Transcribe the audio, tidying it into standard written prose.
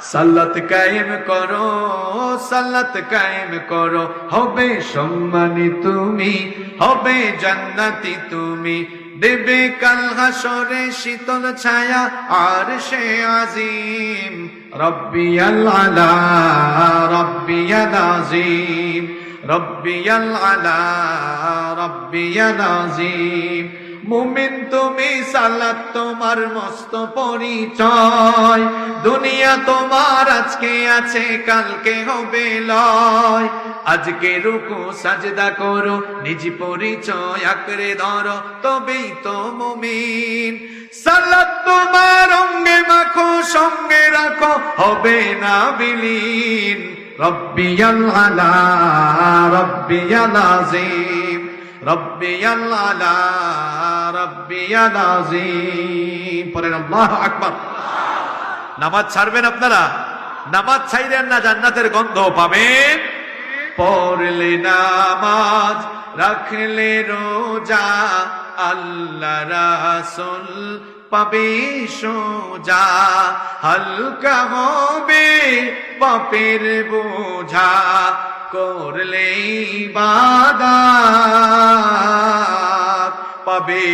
সালাত কায়েম করো, সালাত কায়েম করো, হবে সম্মানী তুমি, হবে জান্নাতি তুমি, দেবে কাল হাসরে শীতল ছায়া আরশে আজিম। রব্বিয়াল আলা রব্বিয়াল আযীম, রব্বিয়াল আলা রব্বিয়াল আযীম। মুমিন তুমি, সালাত তোমার মস্ত পরিচয়, দুনিয়া তোমার আজকে আছে কালকে হবে লয়। আজকে রুকু সাজদা করো, নিজ পরিচয় আঁকড়ে ধরো, তবেই তো মুমিন। সালাত তোমার অঙ্গে মাখো, সঙ্গে রাখো, হবে না বিলীন। রব্বিয়াল আলা রব্বিয়াল আযীম, রব্বিয়াল আলা রব্বিয়াল আযীম। পড়েন আল্লাহু আকবার। নামাজ ছাড়বেন আপনারা? নামাজ ছাইরেন না, জান্নাতের গন্ধ পাবেন। পড়লে নামাজ, রাখলে রোজা, আল্লাহ রাসূল পাবে সোজা, হালকা হবে পাপের বোঝা, করলে ইবাদত পাবে।